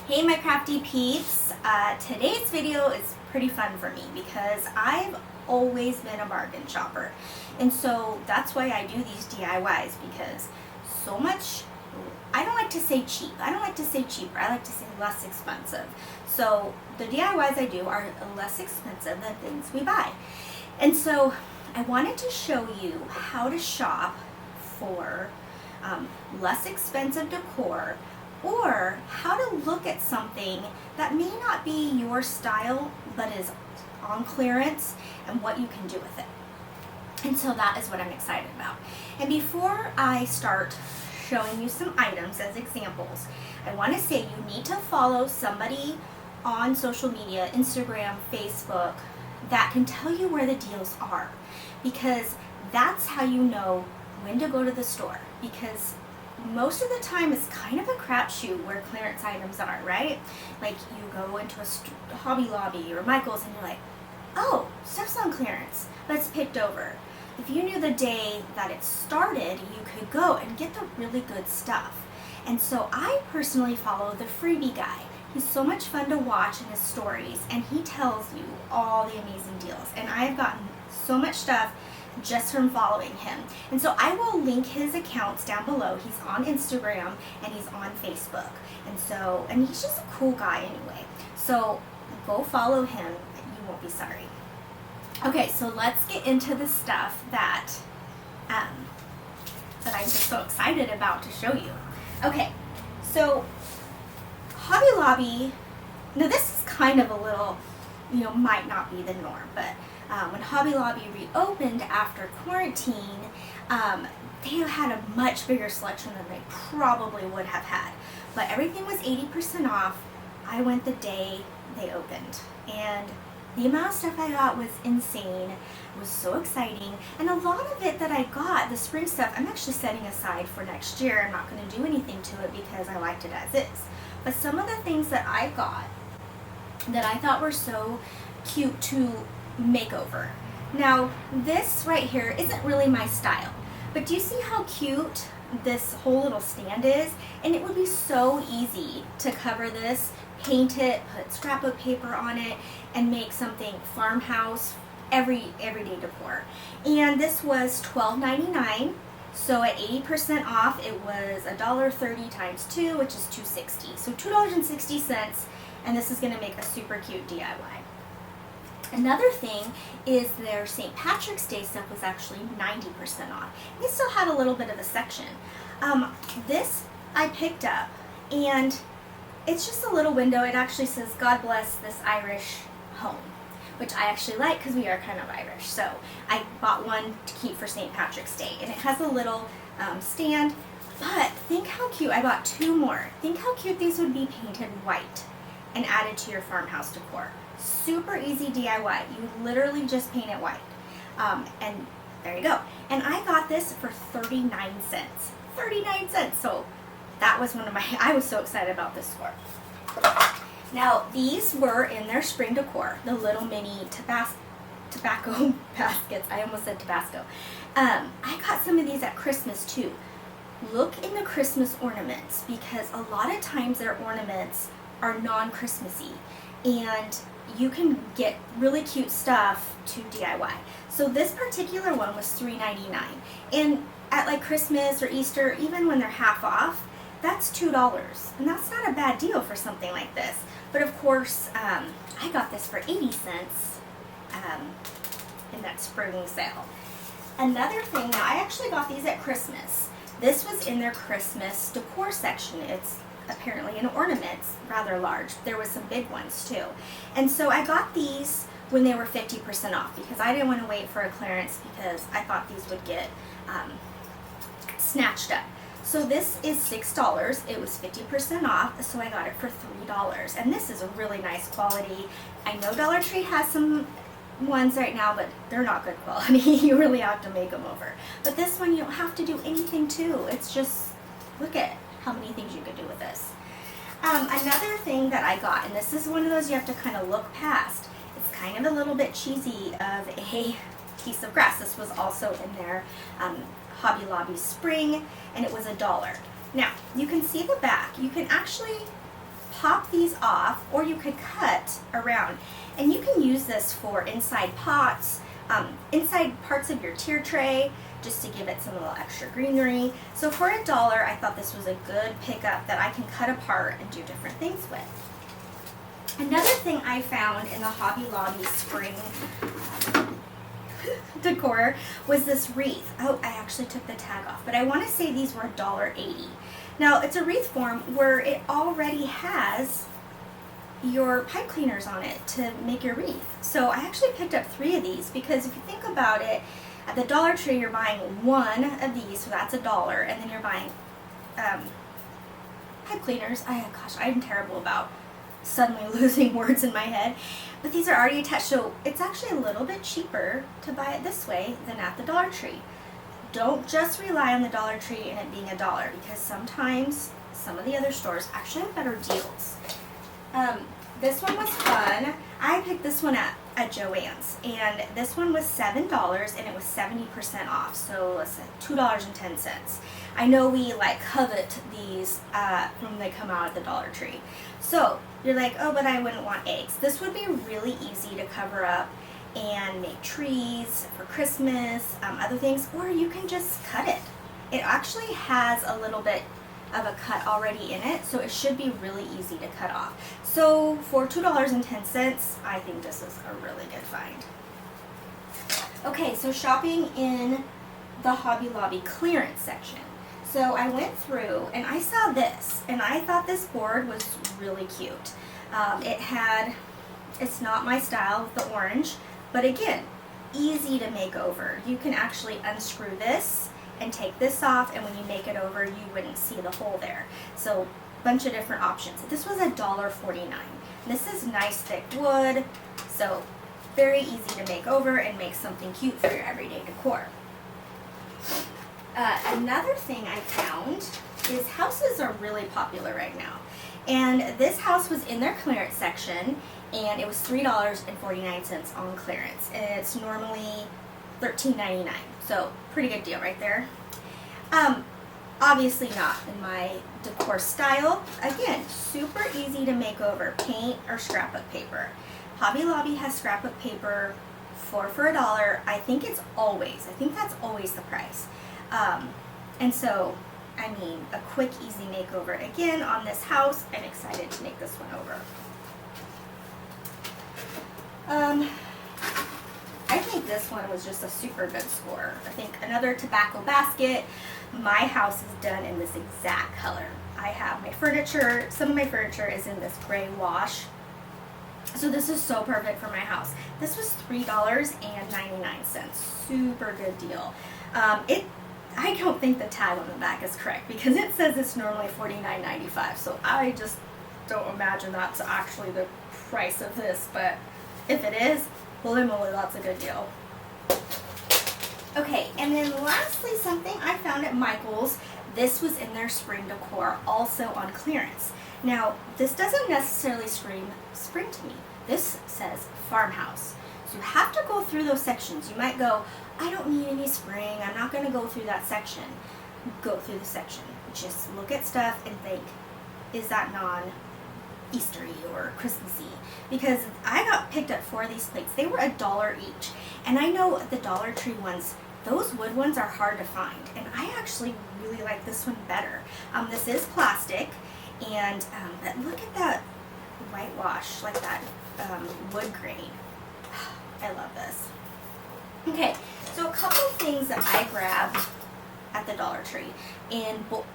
Hey my crafty peeps, today's video is pretty fun for me because I've always been a bargain shopper, and so that's why I do these DIYs, because so much, I don't like to say cheap, I don't like to say cheaper, I like to say less expensive. So the DIYs I do are less expensive than things we buy. And so I wanted to show you how to shop for less expensive decor, or how to look at something that may not be your style but is on clearance and what you can do with it. And so that is what I'm excited about. And before I start showing you some items as examples, I want to say you need to follow somebody on social media, Instagram, Facebook, that can tell you where the deals are, because that's how you know when to go to the store, because most of the time it's kind of a crapshoot where clearance items are, right? Like you go into a Hobby Lobby or Michael's and you're like, oh, stuff's on clearance, but it's picked over. If you knew the day that it started, you could go and get the really good stuff. And so I personally follow the Freebie Guy. He's so much fun to watch in his stories, and he tells you all the amazing deals. And I've gotten so much stuff just from following him. And so I will link his accounts down below. He's on Instagram and he's on Facebook. And he's just a cool guy anyway. So go follow him. You won't be sorry. Okay, so let's get into the stuff that I'm just so excited about to show you. Okay, so Hobby Lobby, now this is kind of a little, might not be the norm, but when Hobby Lobby reopened after quarantine, they had a much bigger selection than they probably would have had. But everything was 80% off. I went the day they opened, and the amount of stuff I got was insane. It was so exciting, and a lot of it that I got, the spring stuff, I'm actually setting aside for next year. I'm not going to do anything to it because I liked it as is. But some of the things that I got that I thought were so cute to makeover. Now, this right here isn't really my style, but do you see how cute this whole little stand is? And it would be so easy to cover this, paint it, put scrapbook paper on it, and make something farmhouse, everyday decor. And this was $12.99. So at 80% off, it was $1.30 times 2, which is $2.60. So $2.60, and this is going to make a super cute DIY. Another thing is their St. Patrick's Day stuff was actually 90% off. They still had a little bit of a section. This I picked up, and it's just a little window. It actually says, God bless this Irish home, which I actually like because we are kind of Irish. So I bought one to keep for St. Patrick's Day, and it has a little stand. But think how cute, I bought two more. Think how cute these would be painted white and added to your farmhouse decor. Super easy DIY. You literally just paint it white. And there you go. And I got this for 39 cents. 39 cents. So that was I was so excited about this score. Now, these were in their spring decor, the little mini tobacco baskets. I almost said Tabasco. I got some of these at Christmas too. Look in the Christmas ornaments, because a lot of times their ornaments are non-Christmassy, and you can get really cute stuff to DIY. So this particular one was $3.99, and at like Christmas or Easter, even when they're half off, that's $2, and that's not a bad deal for something like this. But of course, I got this for 80 cents in that spring sale. Another thing, now I actually got these at Christmas. This was in their Christmas decor section. It's apparently an ornaments, rather large. There was some big ones too. And so I got these when they were 50% off, because I didn't want to wait for a clearance, because I thought these would get snatched up. So this is $6. It was 50% off, so I got it for $3. And this is a really nice quality. I know Dollar Tree has some ones right now, but they're not good quality. You really have to make them over. But this one, you don't have to do anything to. It's just, look at how many things you could do with this. Another thing that I got, and this is one of those you have to kind of look past. It's kind of a little bit cheesy of a piece of grass. This was also in their Hobby Lobby spring, and it was $1. Now, you can see the back. You can actually pop these off, or you could cut around. And you can use this for inside pots, inside parts of your tier tray, just to give it some little extra greenery. So for $1, I thought this was a good pickup that I can cut apart and do different things with. Another thing I found in the Hobby Lobby spring decor was this wreath. Oh, I actually took the tag off, but I want to say these were $1.80. Now, it's a wreath form where it already has your pipe cleaners on it to make your wreath. So I actually picked up 3 of these because if you think about it, at the Dollar Tree you're buying 1 of these, so that's $1, and then you're buying pipe cleaners. Gosh, I'm terrible about suddenly losing words in my head. But these are already attached, so it's actually a little bit cheaper to buy it this way than at the Dollar Tree. Don't just rely on the Dollar Tree and it being $1, because sometimes some of the other stores actually have better deals. This one was fun. I picked this one at Joann's, and this one was $7 and it was 70% off, so let's say $2.10. I know we like covet these when they come out at the Dollar Tree. So you're like, oh, but I wouldn't want eggs. This would be really easy to cover up and make trees for Christmas, other things, or you can just cut it. It actually has a little bit of a cut already in it, so it should be really easy to cut off. So for $2.10, I think this is a really good find. Okay, so shopping in the Hobby Lobby clearance section. So I went through and I saw this, and I thought this board was really cute. It's not my style with the orange, but again, easy to make over. You can actually unscrew this and take this off, and when you make it over, you wouldn't see the hole there. So bunch of different options. This was $1.49. This is nice thick wood, so very easy to make over and make something cute for your everyday decor. Another thing I found is houses are really popular right now. And this house was in their clearance section, and it was $3.49 on clearance. And it's normally $13.99, so pretty good deal right there. Obviously not in my decor style. Again, super easy to make over, paint or scrapbook paper. Hobby Lobby has scrapbook paper for $1. I think that's always the price. And so, I mean, a quick, easy makeover. Again, on this house, I'm excited to make this one over. I think this one was just a super good score. I think another tobacco basket. My house is done in this exact color. I have my furniture, some of my furniture is in this gray wash. So this is so perfect for my house. This was $3.99. Super good deal. I don't think the tag on the back is correct because it says it's normally $49.95. So I just don't imagine that's actually the price of this. But if it is, holy moly, that's a good deal. Okay, and then lastly, something I found at Michael's. This was in their spring decor, also on clearance. Now, this doesn't necessarily scream spring to me. This says farmhouse. So you have to go through those sections. You might go, I don't need any spring. I'm not going to go through that section. Go through the section. Just look at stuff and think, is that non-Eastery or Christmassy? Because I got picked up 4 of these plates. They were $1 each. And I know the Dollar Tree ones, those wood ones are hard to find. And I actually really like this one better. This is plastic. And but look at that whitewash, like that wood grain. I love this. Okay, so a couple things that I grabbed at the Dollar Tree in bulk.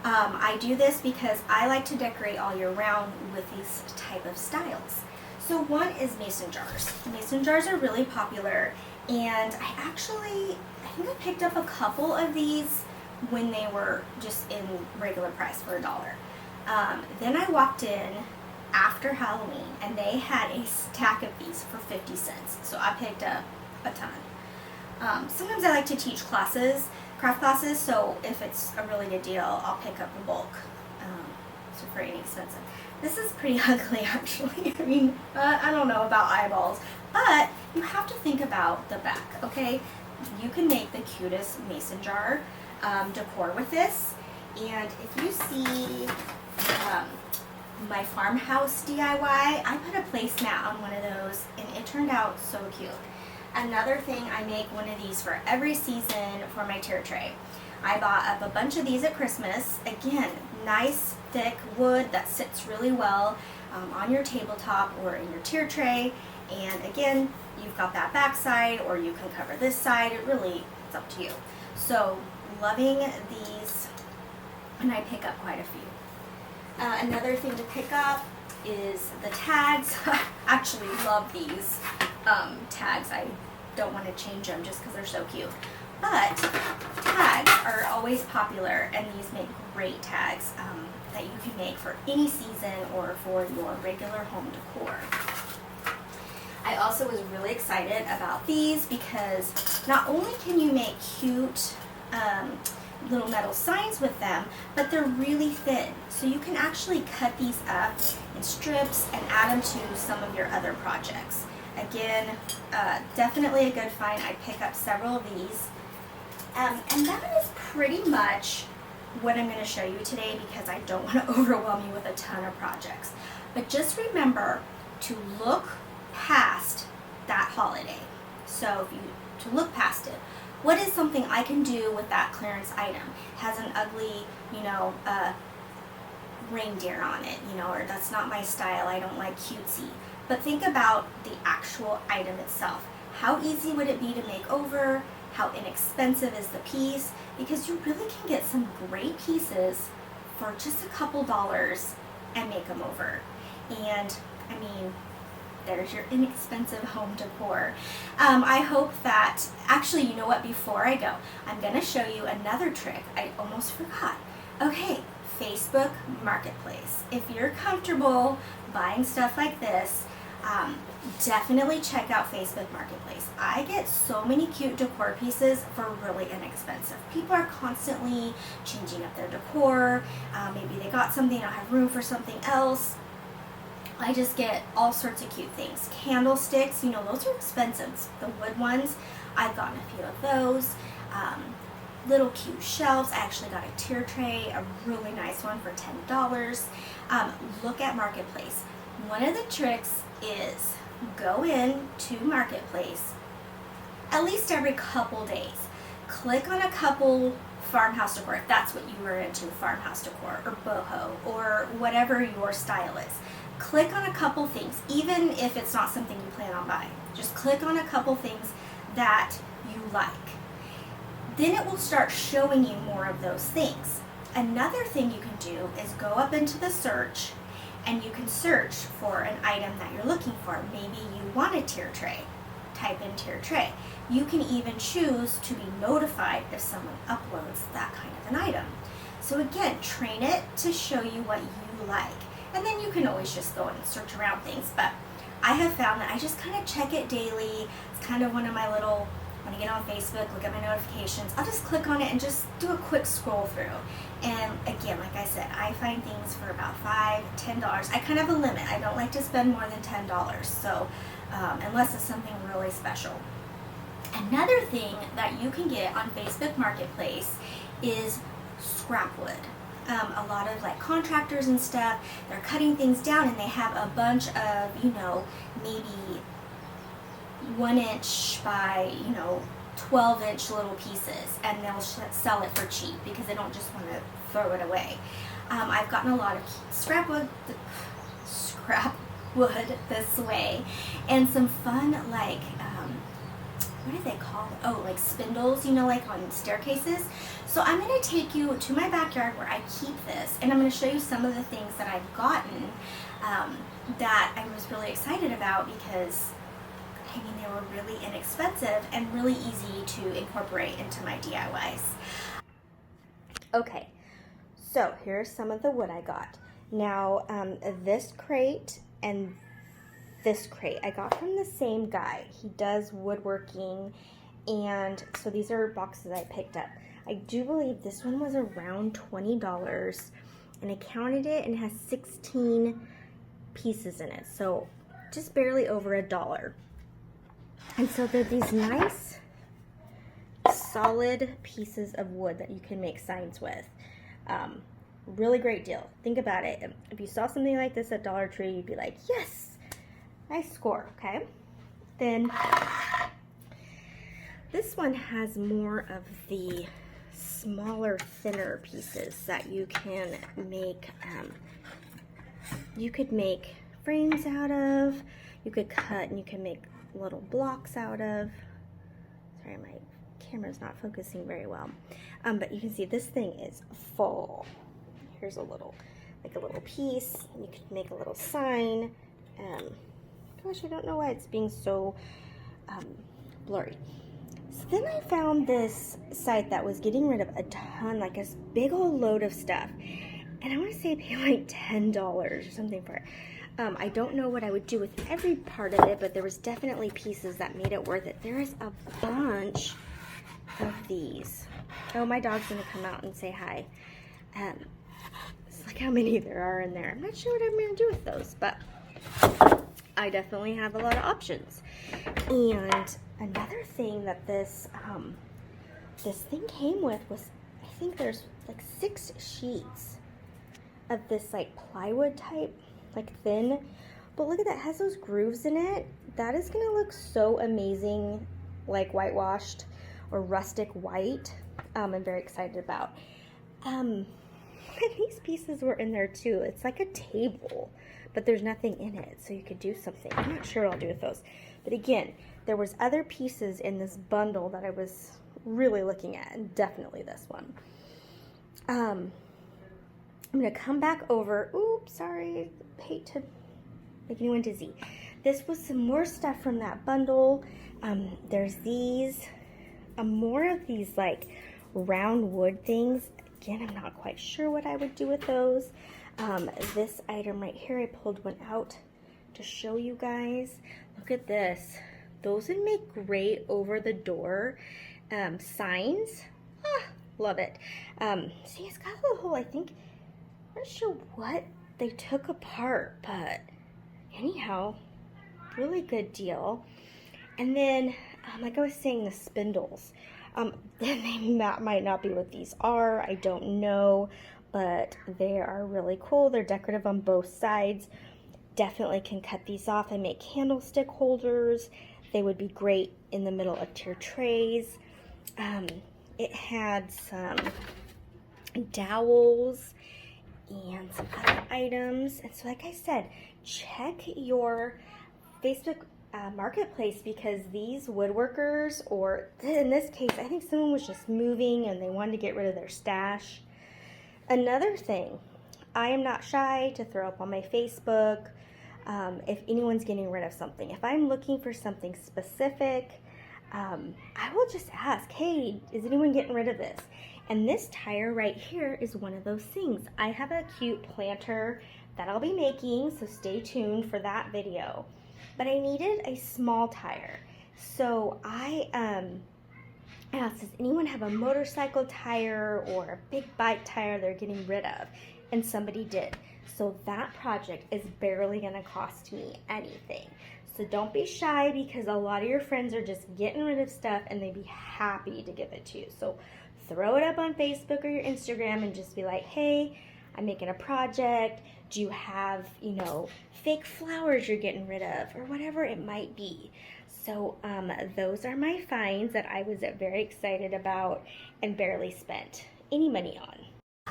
I do this because I like to decorate all year round with these type of styles. So one is mason jars. Mason jars are really popular, and I think I picked up a couple of these when they were just in regular price for $1. Then I walked in after Halloween, and they had a stack of these for 50 cents. So I picked up a ton. Sometimes I like to teach classes, craft classes, so if it's a really good deal, I'll pick up in bulk. So pretty inexpensive. This is pretty ugly, actually. I mean, I don't know about eyeballs, but you have to think about the back, okay? You can make the cutest mason jar decor with this, and if you see my farmhouse DIY, I put a placemat on one of those and it turned out so cute. Another thing, I make one of these for every season for my tier tray. I bought up a bunch of these at Christmas. Again, nice thick wood that sits really well on your tabletop or in your tier tray. And again, you've got that back side or you can cover this side. It's up to you. So loving these, and I pick up quite a few. Another thing to pick up is the tags. I actually love these tags. I don't want to change them just because they're so cute. But tags are always popular, and these make great tags that you can make for any season or for your regular home decor. I also was really excited about these because not only can you make cute little metal signs with them, but they're really thin. So you can actually cut these up in strips and add them to some of your other projects. Again, definitely a good find. I pick up several of these. And that is pretty much what I'm going to show you today because I don't want to overwhelm you with a ton of projects. But just remember to look past that holiday. So to look past it. What is something I can do with that clearance item? Has an ugly, reindeer on it, or that's not my style. I don't like cutesy. But think about the actual item itself. How easy would it be to make over? How inexpensive is the piece? Because you really can get some great pieces for just a couple dollars and make them over. And I mean, there's your inexpensive home decor. I hope that, actually, you know what, before I go, I'm going to show you another trick. I almost forgot. Okay, Facebook Marketplace. If you're comfortable buying stuff like this, definitely check out Facebook Marketplace. I get so many cute decor pieces for really inexpensive. People are constantly changing up their decor. Maybe they got something, don't have room for something else. I just get all sorts of cute things. Candlesticks, those are expensive. The wood ones, I've gotten a few of those. Little cute shelves. I actually got a tier tray, a really nice one for $10. Look at Marketplace. One of the tricks is go in to Marketplace at least every couple days. Click on a couple farmhouse decor, if that's what you were into, farmhouse decor or boho or whatever your style is. Click on a couple things, even if it's not something you plan on buying. Just click on a couple things that you like. Then it will start showing you more of those things. Another thing you can do is go up into the search and you can search for an item that you're looking for. Maybe you want a tier tray. Type in tier tray. You can even choose to be notified if someone uploads that kind of an item. So again, train it to show you what you like. And then you can always just go and search around things. But I have found that I just kind of check it daily. It's kind of one of my little, when I get on Facebook, look at my notifications, I'll just click on it and just do a quick scroll through. And again, like I said, I find things for about $5, $10. I kind of have a limit. I don't like to spend more than $10. So unless it's something really special. Another thing that you can get on Facebook Marketplace is scrap wood. A lot of contractors and stuff, they're cutting things down and they have a bunch of, maybe 1 inch by, 12-inch little pieces, and they'll sell it for cheap because they don't just want to throw it away. I've gotten a lot of scrap wood this way, and some fun what do they call it? Oh, spindles, on staircases. So I'm going to take you to my backyard where I keep this, and I'm going to show you some of the things that I've gotten that I was really excited about because, they were really inexpensive and really easy to incorporate into my DIYs. Okay, so here's some of the wood I got. Now, this crate and this crate I got from the same guy. He does woodworking, and so these are boxes I picked up. I do believe this one was around $20, and I counted it and it has 16 pieces in it, so just barely over $1. And so they're these nice solid pieces of wood that you can make signs with. Really great deal. Think about it. If you saw something like this at Dollar Tree, you'd be like, yes, nice score, okay? Then this one has more of the smaller, thinner pieces that you can make. You could make frames out of, you could cut and you can make little blocks out of. Sorry, my camera's not focusing very well. But you can see this thing is full. Here's a little, like a little piece. You could make a little sign. Gosh, I don't know why it's being so blurry. So then I found this site that was getting rid of a ton, like a big old load of stuff. And I want to say I paid like $10 or something for it. I don't know what I would do with every part of it, but there was definitely pieces that made it worth it. There is a bunch of these. Oh, my dog's going to come out and say hi. Look how many there are in there. I'm not sure what I'm going to do with those, but I definitely have a lot of options. And another thing that this thing came with was, I think there's like 6 sheets of this like plywood type, like thin, but look at that, it has those grooves in it. That is gonna look so amazing, like whitewashed or rustic white. I'm very excited about. These pieces were in there too. It's like a table, but there's nothing in it, so you could do something. I'm not sure what I'll do with those. But again, there was other pieces in this bundle that I was really looking at, and definitely this one. I'm gonna come back over. Oops, sorry, hate to make anyone dizzy. This was some more stuff from that bundle. There's these, more of these like round wood things. Again, I'm not quite sure what I would do with those. This item right here, I pulled one out to show you guys. Look at this. Those would make great over the door signs. Love it. See, it's got a little hole, I think. I'm not sure what they took apart, but anyhow, really good deal. And then, like I was saying, the spindles. They might not be what these are. I don't know, but they are really cool. They're decorative on both sides. Definitely can cut these off and make candlestick holders. They would be great in the middle of your trays. It had some dowels and some other items. And so like I said, check your Facebook marketplace, because these woodworkers, or in this case, I think someone was just moving and they wanted to get rid of their stash. Another thing, I am not shy to throw up on my Facebook if anyone's getting rid of something. If I'm looking for something specific, I will just ask, hey, is anyone getting rid of this? And this tire right here is one of those things. I have a cute planter that I'll be making, so stay tuned for that video. But I needed a small tire. So I asked, does anyone have a motorcycle tire or a big bike tire they're getting rid of? And somebody did. So that project is barely gonna cost me anything. So don't be shy, because a lot of your friends are just getting rid of stuff and they'd be happy to give it to you. So throw it up on Facebook or your Instagram and just be like, hey, I'm making a project. Do you have, fake flowers you're getting rid of, or whatever it might be? So those are my finds that I was very excited about and barely spent any money on.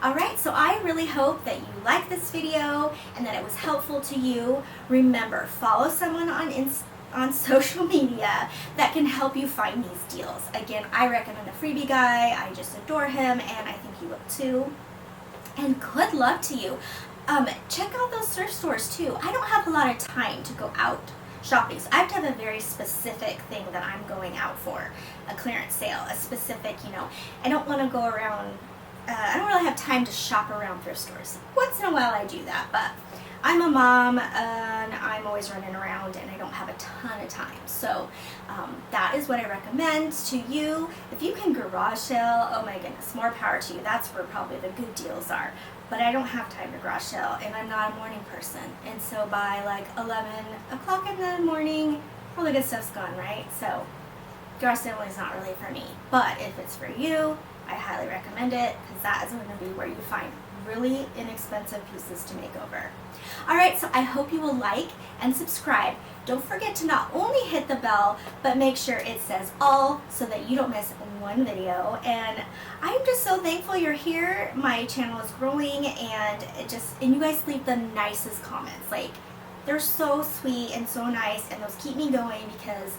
Alright, so I really hope that you liked this video and that it was helpful to you. Remember, follow someone on social media that can help you find these deals. Again, I recommend the Freebie Guy. I just adore him, and I think you will too. And good luck to you. Check out those thrift stores too. I don't have a lot of time to go out shopping, so I have to have a very specific thing that I'm going out for, a clearance sale, a specific, I don't want to go around, I don't really have time to shop around thrift stores. Once in a while I do that, but I'm a mom and I'm always running around and I don't have a ton of time. So that is what I recommend to you. If you can garage sale, oh my goodness, more power to you. That's where probably the good deals are. But I don't have time to garage sale, and I'm not a morning person. And so by like 11 o'clock in the morning, all the good stuff's gone, right? So garage sale is not really for me. But if it's for you, I highly recommend it, because that is going to be where you find really inexpensive pieces to make over. Alright, so I hope you will like and subscribe. Don't forget to not only hit the bell, but make sure it says all so that you don't miss one video. And I'm just so thankful you're here. My channel is growing, and you guys leave the nicest comments. Like, they're so sweet and so nice, and those keep me going because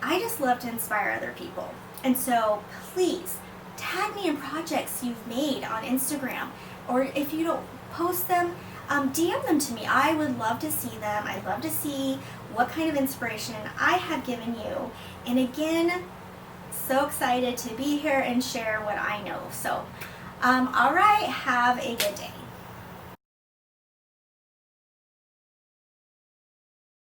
I just love to inspire other people. And so please tag me in projects you've made on Instagram, or if you don't post them, DM them to me. I would love to see them. I'd love to see what kind of inspiration I have given you. And again, so excited to be here and share what I know. So, all right, have a good day.